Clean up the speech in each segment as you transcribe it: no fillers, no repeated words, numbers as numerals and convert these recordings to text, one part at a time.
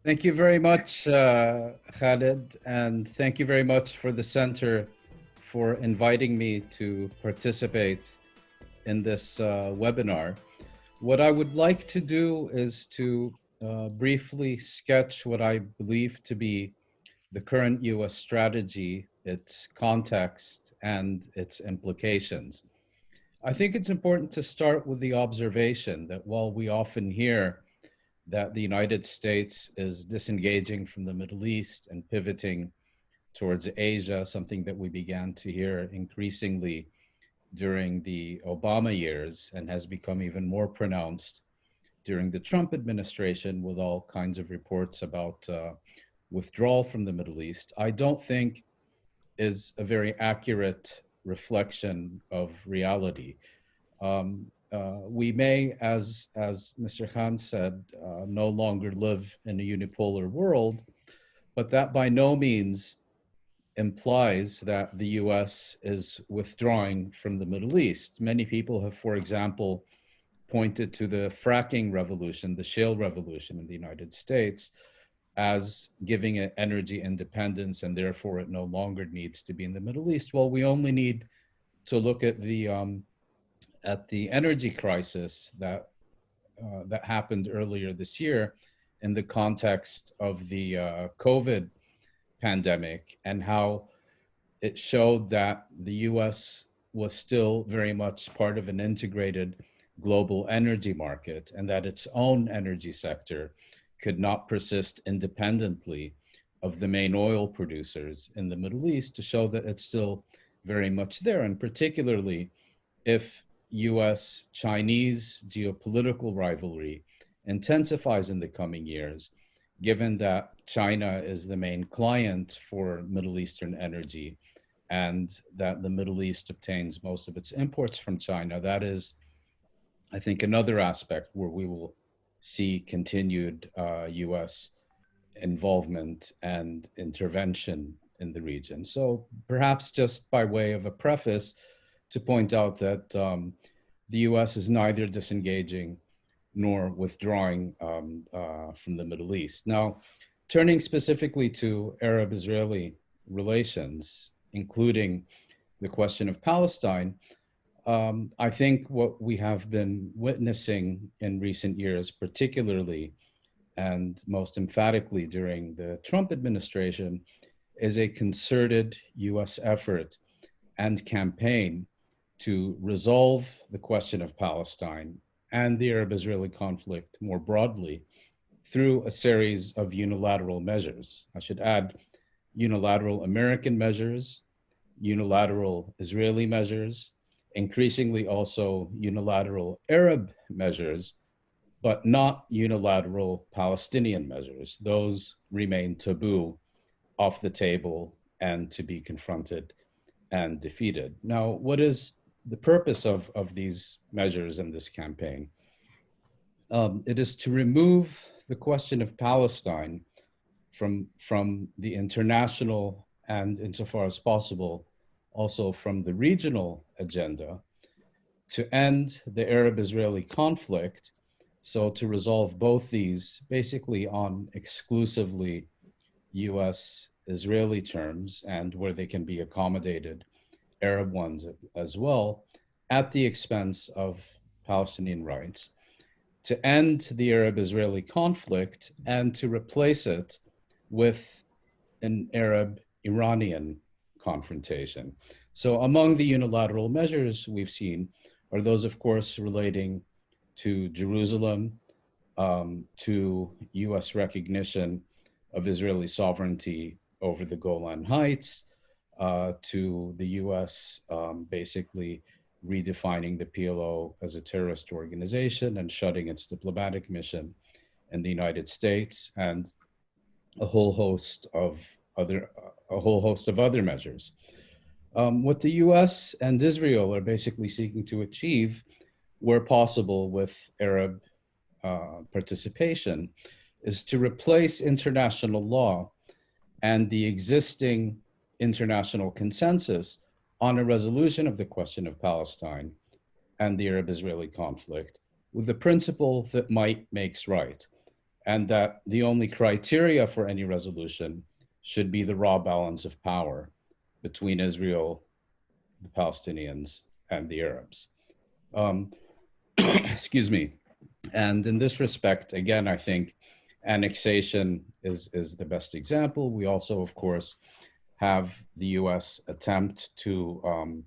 Thank you very much, Khaled, and thank you very much for the center for inviting me to participate in this webinar. What I would like to do is to briefly sketch what I believe to be the current US strategy, its context, and its implications. I think it's important to start with the observation that while we often hear that the United States is disengaging from the Middle East and pivoting towards Asia, something that we began to hear increasingly during the Obama years and has become even more pronounced during the Trump administration with all kinds of reports about withdrawal from the Middle East, I don't think is a very accurate reflection of reality. We may, as Mr. Khan said, no longer live in a unipolar world, but that by no means implies that the US is withdrawing from the Middle East. Many people have, for example, pointed to the fracking revolution, the shale revolution in the United States, as giving it energy independence, and therefore it no longer needs to be in the Middle East. Well, we only need to look at the energy crisis that happened earlier this year in the context of the COVID pandemic, and how it showed that the US was still very much part of an integrated global energy market, and that its own energy sector could not persist independently of the main oil producers in the Middle East, to show that it's still very much there, and particularly if US-Chinese geopolitical rivalry intensifies in the coming years, given that China is the main client for Middle Eastern energy and that the Middle East obtains most of its imports from China. That is, I think, another aspect where we will see continued US involvement and intervention in the region. So perhaps just by way of a preface, to point out that the US is neither disengaging nor withdrawing from the Middle East. Now, turning specifically to Arab-Israeli relations, including the question of Palestine, I think what we have been witnessing in recent years, particularly and most emphatically during the Trump administration, is a concerted US effort and campaign to resolve the question of Palestine and the Arab-Israeli conflict more broadly through a series of unilateral measures. I should add unilateral American measures, unilateral Israeli measures, increasingly also unilateral Arab measures, but not unilateral Palestinian measures. Those remain taboo, off the table, and to be confronted and defeated. Now, what is the purpose of these measures in this campaign? It is to remove the question of Palestine from the international, and insofar as possible, also from the regional agenda, to end the Arab-Israeli conflict, so to resolve both these basically on exclusively US-Israeli terms, and where they can be accommodated, Arab ones as well, at the expense of Palestinian rights, to end the Arab-Israeli conflict and to replace it with an Arab-Iranian confrontation. So among the unilateral measures we've seen are those, of course, relating to Jerusalem, to US recognition of Israeli sovereignty over the Golan Heights, to the US basically redefining the PLO as a terrorist organization and shutting its diplomatic mission in the United States, and a whole host of other measures. What the US and Israel are basically seeking to achieve, where possible with Arab participation, is to replace international law and the existing international consensus on a resolution of the question of Palestine and the Arab-Israeli conflict with the principle that might makes right. and that the only criteria for any resolution should be the raw balance of power between Israel, the Palestinians, and the Arabs. Excuse me. And in this respect, again, I think annexation is the best example. We also, of course, have the U.S. attempt to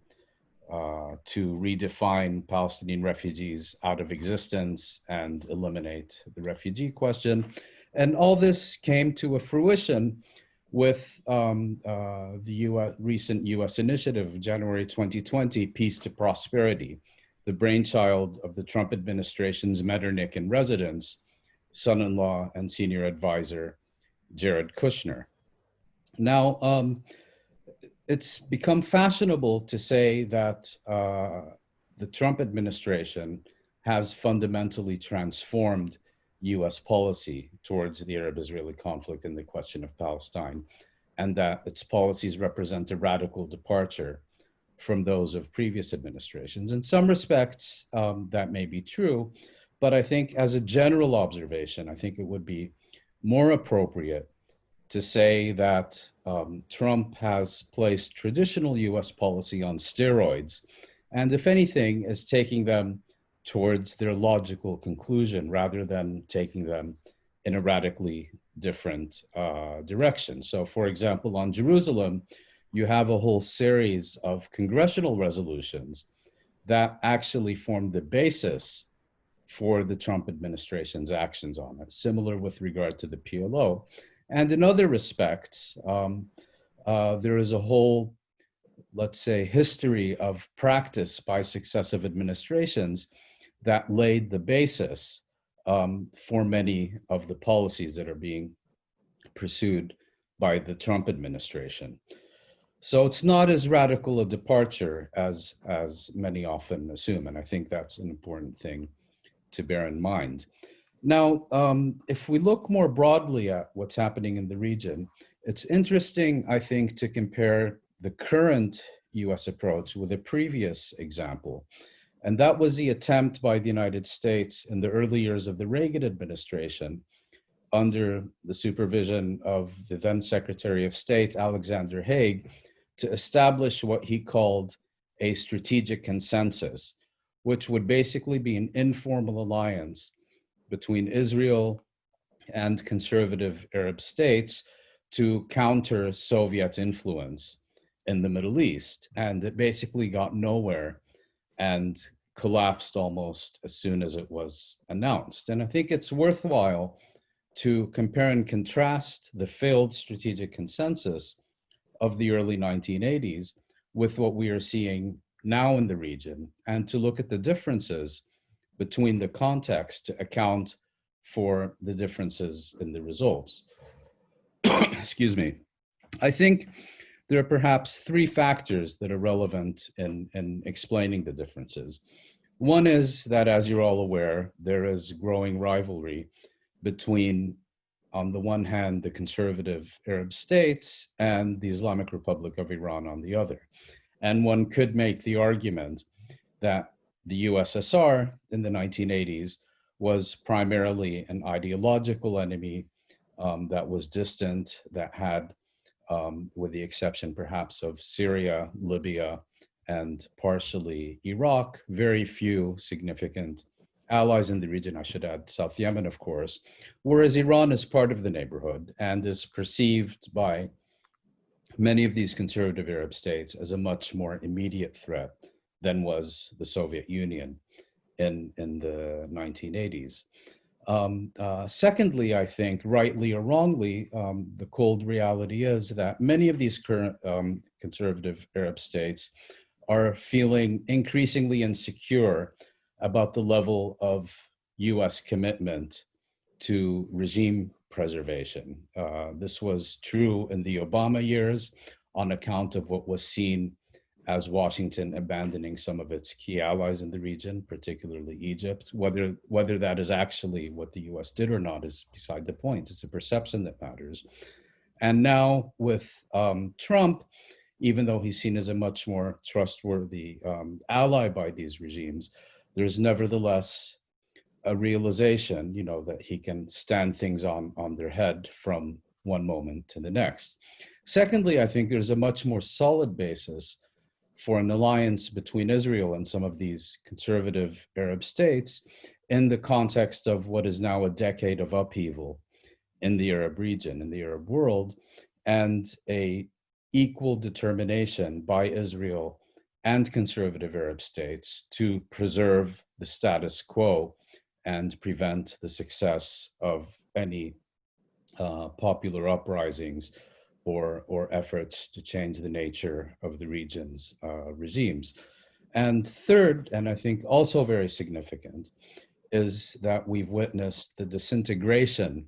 redefine Palestinian refugees out of existence and eliminate the refugee question. And all this came to a fruition with the recent US initiative, January 2020, Peace to Prosperity, the brainchild of the Trump administration's Metternich in residence, son-in-law and senior advisor, Jared Kushner. Now, it's become fashionable to say that the Trump administration has fundamentally transformed US policy towards the Arab-Israeli conflict and the question of Palestine, and that its policies represent a radical departure from those of previous administrations. In some respects, that may be true, but I think as a general observation, I think it would be more appropriate to say that Trump has placed traditional US policy on steroids, and if anything, is taking them towards their logical conclusion rather than taking them in a radically different direction. So, for example, on Jerusalem, you have a whole series of congressional resolutions that actually form the basis for the Trump administration's actions on it, similar with regard to the PLO. And in other respects, there is a whole, let's say, history of practice by successive administrations that laid the basis for many of the policies that are being pursued by the Trump administration. So it's not as radical a departure as many often assume, and I think that's an important thing to bear in mind. Now, if we look more broadly at what's happening in the region, it's interesting, I think, to compare the current US approach with a previous example. And that was the attempt by the United States in the early years of the Reagan administration, under the supervision of the then Secretary of State, Alexander Haig, to establish what he called a strategic consensus, which would basically be an informal alliance between Israel and conservative Arab states to counter Soviet influence in the Middle East. And it basically got nowhere and collapsed almost as soon as it was announced. And I think it's worthwhile to compare and contrast the failed strategic consensus of the early 1980s with what we are seeing now in the region, and to look at the differences between the context to account for the differences in the results. Excuse me. I think there are perhaps three factors that are relevant in explaining the differences. One is that, as you're all aware, there is growing rivalry between, on the one hand, the conservative Arab states and the Islamic Republic of Iran on the other. And one could make the argument that the USSR in the 1980s was primarily an ideological enemy that was distant, that had, with the exception perhaps of Syria, Libya, and partially Iraq, very few significant allies in the region. I should add South Yemen, of course, whereas Iran is part of the neighborhood and is perceived by many of these conservative Arab states as a much more immediate threat than was the Soviet Union in the 1980s. Secondly, I think, rightly or wrongly, the cold reality is that many of these current conservative Arab states are feeling increasingly insecure about the level of US commitment to regime preservation. This was true in the Obama years on account of what was seen as Washington abandoning some of its key allies in the region, particularly Egypt. Whether that is actually what the US did or not is beside the point. It's a perception that matters. And now with Trump, even though he's seen as a much more trustworthy ally by these regimes, there's nevertheless a realization, that he can stand things on their head from one moment to the next. Secondly, I think there's a much more solid basis for an alliance between Israel and some of these conservative Arab states in the context of what is now a decade of upheaval in the Arab region, in the Arab world, and a equal determination by Israel and conservative Arab states to preserve the status quo and prevent the success of any popular uprisings or efforts to change the nature of the region's regimes. And third, and I think also very significant, is that we've witnessed the disintegration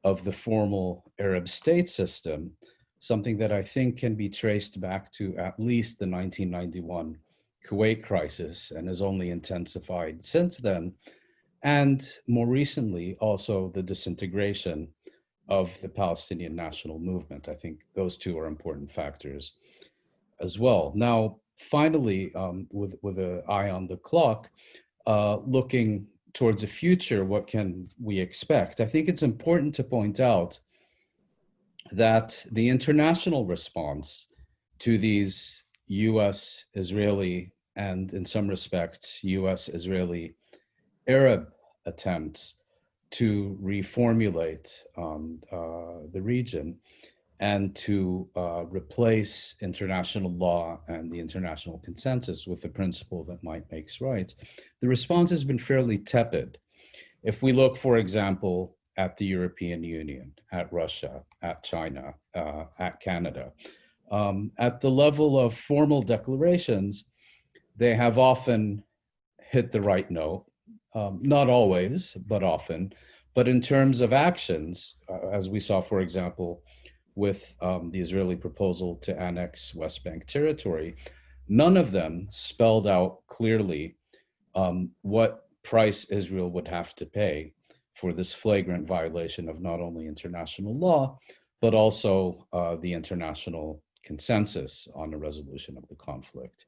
of the formal Arab state system, something that I think can be traced back to at least the 1991 Kuwait crisis and has only intensified since then. And more recently, also the disintegration of the Palestinian national movement. I think those two are important factors as well. Now, finally, with an eye on the clock, looking towards the future, what can we expect? I think it's important to point out that the international response to these US, Israeli, and in some respects, US, Israeli, Arab attempts to reformulate the region and to replace international law and the international consensus with the principle that might makes right, the response has been fairly tepid. If we look, for example, at the European Union, at Russia, at China, at Canada, at the level of formal declarations, they have often hit the right note, not always, but often. But in terms of actions, as we saw, for example, with the Israeli proposal to annex West Bank territory, none of them spelled out clearly what price Israel would have to pay for this flagrant violation of not only international law, but also the international consensus on a resolution of the conflict.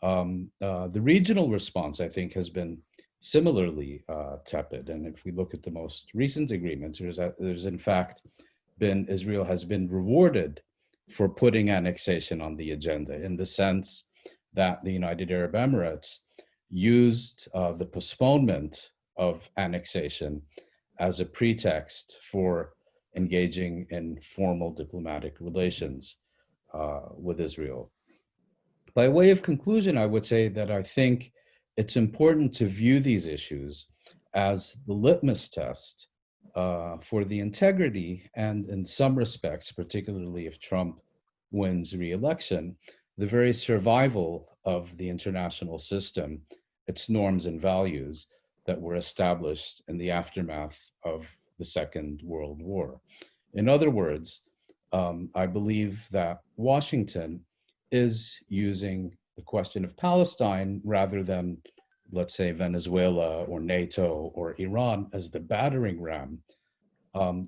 The regional response, I think, has been similarly tepid. And if we look at the most recent agreements, there's in fact Israel has been rewarded for putting annexation on the agenda in the sense that the United Arab Emirates used the postponement of annexation as a pretext for engaging in formal diplomatic relations with Israel. By way of conclusion, I would say that I think it's important to view these issues as the litmus test for the integrity and, in some respects, particularly if Trump wins re-election, the very survival of the international system, its norms and values that were established in the aftermath of the Second World War. In other words, I believe that Washington is using the question of Palestine rather than, let's say, Venezuela or NATO or Iran as the battering ram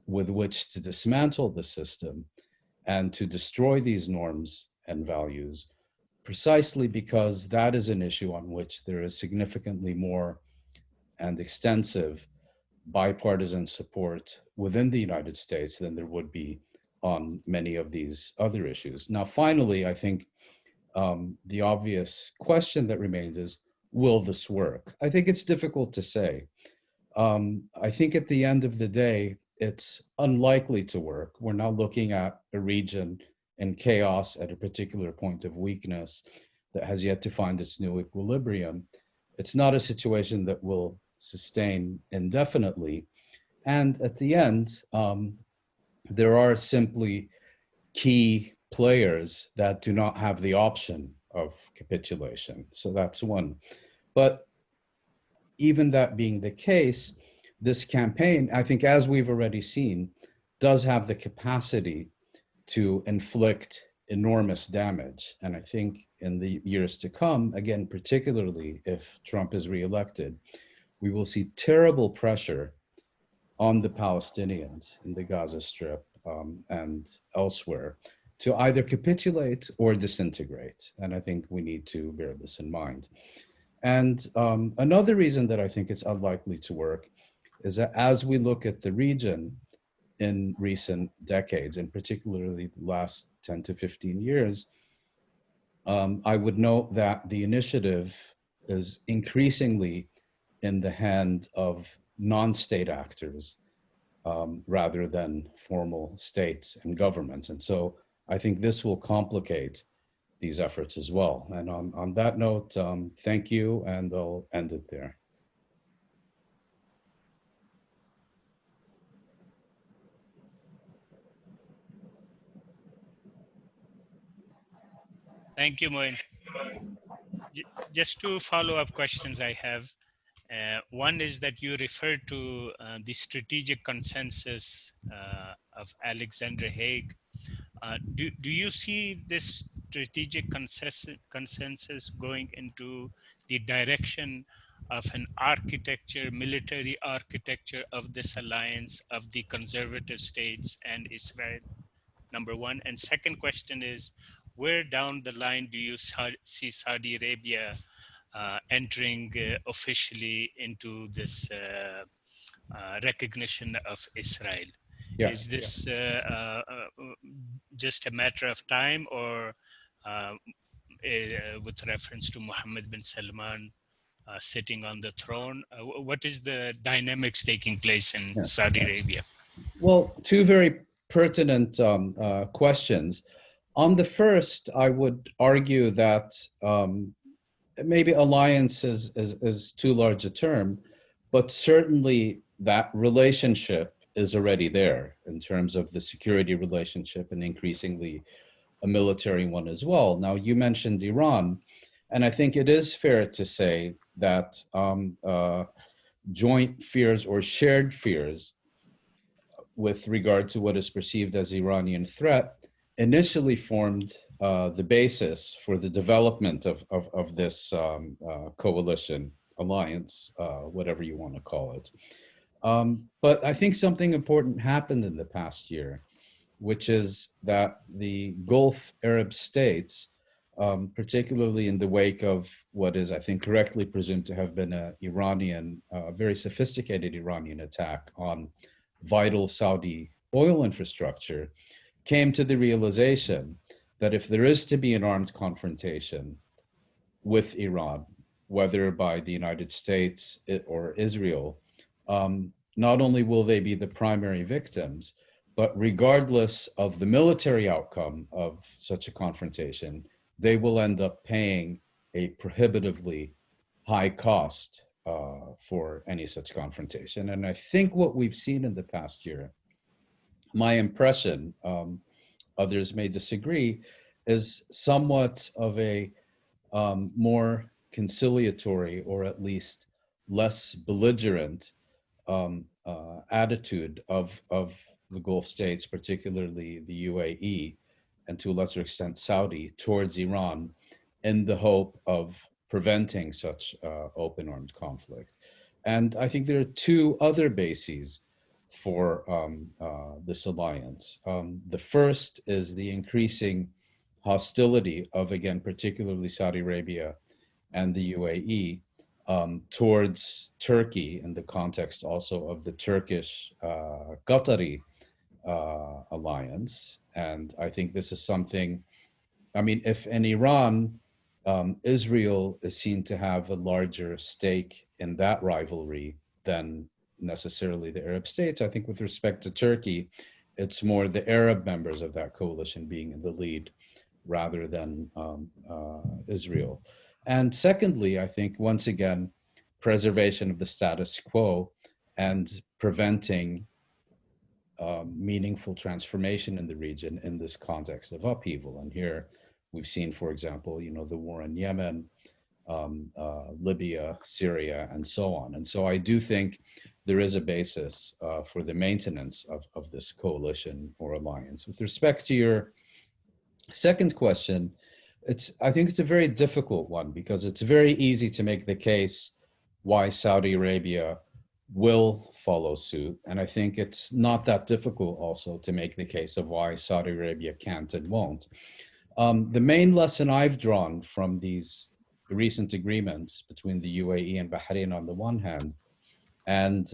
with which to dismantle the system and to destroy these norms and values, precisely because that is an issue on which there is significantly more and extensive bipartisan support within the United States than there would be on many of these other issues. Now, finally, I think the obvious question that remains is, will this work? I think it's difficult to say. I think at the end of the day, it's unlikely to work. We're now looking at a region in chaos at a particular point of weakness that has yet to find its new equilibrium. It's not a situation that will sustain indefinitely. And at the end, there are simply key players that do not have the option of capitulation. So that's one. But even that being the case, this campaign, I think, as we've already seen, does have the capacity to inflict enormous damage. And I think in the years to come, again, particularly if Trump is reelected, we will see terrible pressure on the Palestinians in the Gaza Strip and elsewhere to either capitulate or disintegrate. And I think we need to bear this in mind. And another reason that I think it's unlikely to work is that as we look at the region in recent decades, and particularly the last 10 to 15 years, I would note that the initiative is increasingly in the hand of non-state actors rather than formal states and governments. And so I think this will complicate these efforts as well. And on that note, thank you, and I'll end it there. Thank you, Mouin. Just two follow-up questions I have. One is that you referred to the strategic consensus of Alexander Haig. Do you see this strategic consensus going into the direction of an architecture, military architecture of this alliance of the conservative states and Israel? Number one. And second question is, where down the line do you see Saudi Arabia entering officially into this recognition of Israel? Yeah. Is this just a matter of time, or with reference to Mohammed bin Salman sitting on the throne? What is the dynamics taking place in Saudi Arabia? Well, two very pertinent questions. On the first, I would argue that maybe alliance is too large a term, but certainly that relationship is already there in terms of the security relationship and increasingly a military one as well. Now, you mentioned Iran, and I think it is fair to say that joint fears or shared fears with regard to what is perceived as Iranian threat initially formed the basis for the development of this coalition, alliance, whatever you want to call it. But I think something important happened in the past year, which is that the Gulf Arab states, particularly in the wake of what is, I think, correctly presumed to have been a Iranian, very sophisticated Iranian attack on vital Saudi oil infrastructure, came to the realization that if there is to be an armed confrontation with Iran, whether by the United States or Israel, not only will they be the primary victims, but regardless of the military outcome of such a confrontation, they will end up paying a prohibitively high cost for any such confrontation. And I think what we've seen in the past year, my impression, others may disagree, is somewhat of a more conciliatory, or at least less belligerent attitude of the Gulf states, particularly the UAE, and to a lesser extent Saudi, towards Iran, in the hope of preventing such open armed conflict. And I think there are two other bases for this alliance. The first is the increasing hostility of, again, particularly Saudi Arabia and the UAE towards Turkey, in the context also of the Turkish Qatari alliance. And I think this is something, I mean, if in Iran, Israel is seen to have a larger stake in that rivalry than necessarily the Arab states, I think with respect to Turkey, it's more the Arab members of that coalition being in the lead rather than Israel. And secondly, I think, once again, preservation of the status quo and preventing meaningful transformation in the region in this context of upheaval. And here we've seen, for example, the war in Yemen, Libya, Syria, and so on. And so I do think there is a basis for the maintenance of this coalition or alliance. With respect to your second question, I think it's a very difficult one, because it's very easy to make the case why Saudi Arabia will follow suit. And I think it's not that difficult also to make the case of why Saudi Arabia can't and won't. The main lesson I've drawn from these recent agreements between the UAE and Bahrain on the one hand, and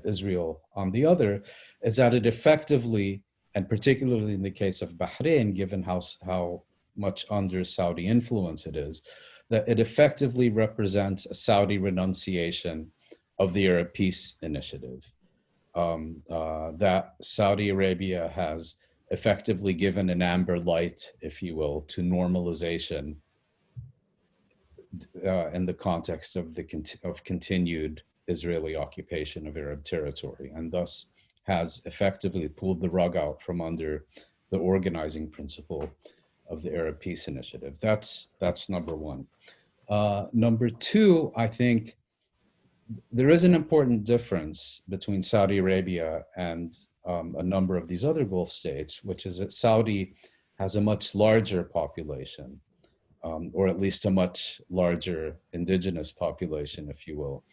Israel on the other, is that it effectively, and particularly in the case of Bahrain, given how much under Saudi influence it is, that it effectively represents a Saudi renunciation of the Arab Peace Initiative. That Saudi Arabia has effectively given an amber light, if you will, to normalization in the context of continued Israeli occupation of Arab territory, and thus has effectively pulled the rug out from under the organizing principle of the Arab Peace Initiative. That's number one. Number two, I think there is an important difference between Saudi Arabia and a number of these other Gulf states, which is that Saudi has a much larger population, or at least a much larger indigenous population, if you will.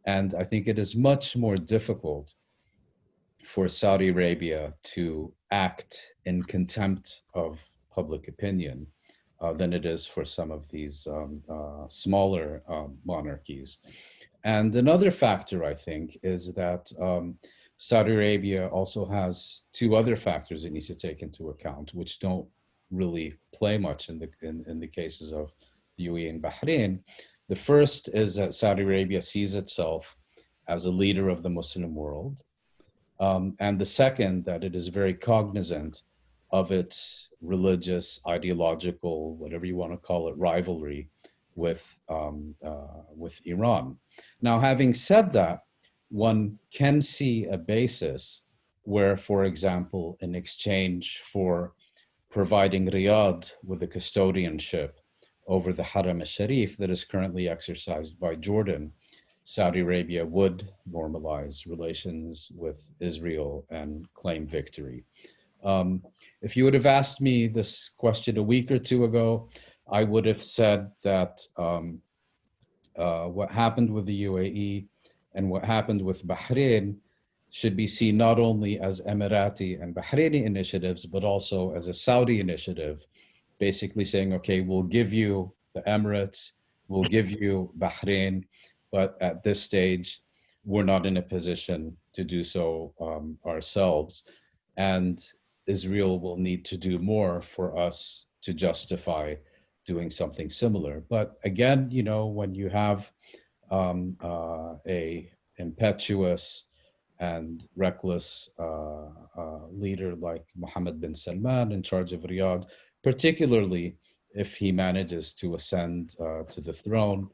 And I think it is much more difficult for Saudi Arabia to act in contempt of public opinion than it is for some of these smaller monarchies. And another factor, I think, is that Saudi Arabia also has two other factors it needs to take into account, which don't really play much in the cases of the UAE and Bahrain. The first is that Saudi Arabia sees itself as a leader of the Muslim world. And the second, that it is very cognizant of its religious, ideological, whatever you want to call it, rivalry with Iran. Now, having said that, one can see a basis where, for example, in exchange for providing Riyadh with a custodianship over the Haram al-Sharif that is currently exercised by Jordan, Saudi Arabia would normalize relations with Israel and claim victory. If you would have asked me this question a week or two ago, I would have said that what happened with the UAE and what happened with Bahrain should be seen not only as Emirati and Bahraini initiatives, but also as a Saudi initiative, basically saying, okay, we'll give you the Emirates, we'll give you Bahrain, but at this stage, we're not in a position to do so ourselves. And Israel will need to do more for us to justify doing something similar. But again, you know, when you have a impetuous and reckless leader like Mohammed bin Salman in charge of Riyadh, particularly if he manages to ascend to the throne,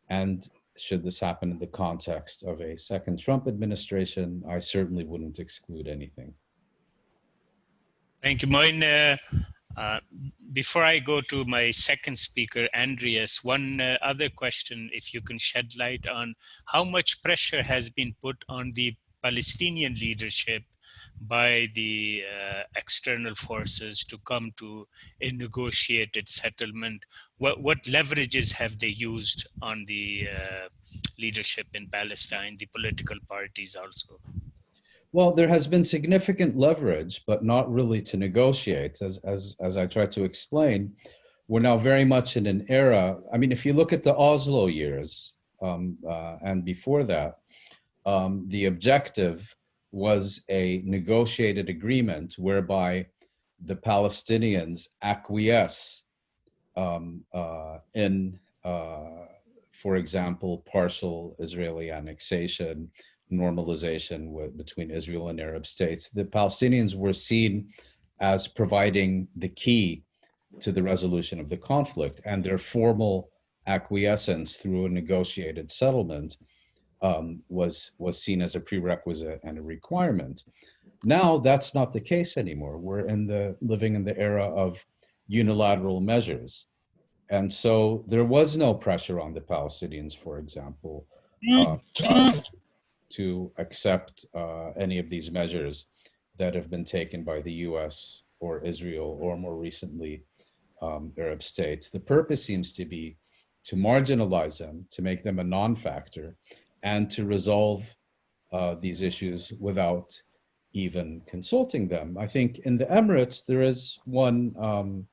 and should this happen in the context of a second Trump administration, I certainly wouldn't exclude anything. Thank you, Mouin. Before I go to my second speaker, Andreas, one other question, if you can shed light on how much pressure has been put on the Palestinian leadership by the external forces to come to a negotiated settlement. What leverages have they used on the leadership in Palestine, the political parties also? Well, there has been significant leverage, but not really to negotiate. As I tried to explain, we're now very much in an era. I mean, if you look at the Oslo years and before that, the objective was a negotiated agreement whereby the Palestinians acquiesce in, for example, partial Israeli annexation, normalization between Israel and Arab states. The Palestinians were seen as providing the key to the resolution of the conflict, and their formal acquiescence through a negotiated settlement was seen as a prerequisite and a requirement. Now that's not the case anymore. We're living in the era of unilateral measures. And so there was no pressure on the Palestinians, for example, to accept any of these measures that have been taken by the US or Israel or more recently Arab states. The purpose seems to be to marginalize them, to make them a non-factor, and to resolve these issues without even consulting them. I think in the Emirates, there is one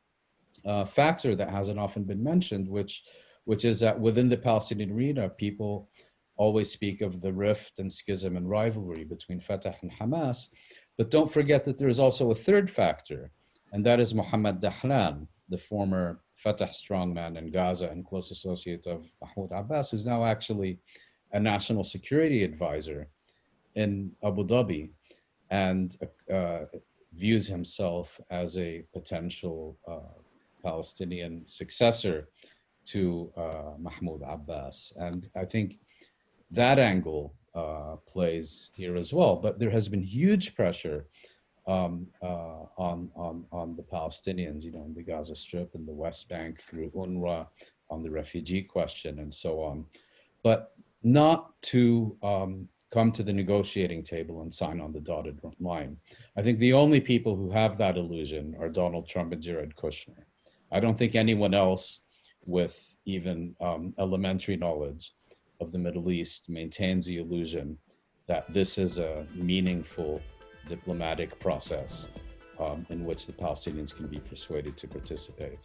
factor that hasn't often been mentioned, which which is that within the Palestinian arena, people always speak of the rift and schism and rivalry between Fatah and Hamas, but don't forget that there is also a third factor, and that is Mohammed Dahlan, the former Fatah strongman in Gaza and close associate of Mahmoud Abbas, who's now actually a national security advisor in Abu Dhabi, and views himself as a potential Palestinian successor to Mahmoud Abbas. And I think that angle plays here as well. But there has been huge pressure on the Palestinians, you know, in the Gaza Strip and the West Bank through UNRWA, on the refugee question and so on, but not to come to the negotiating table and sign on the dotted line. I think the only people who have that illusion are Donald Trump and Jared Kushner. I don't think anyone else with even elementary knowledge of the Middle East maintains the illusion that this is a meaningful diplomatic process in which the Palestinians can be persuaded to participate.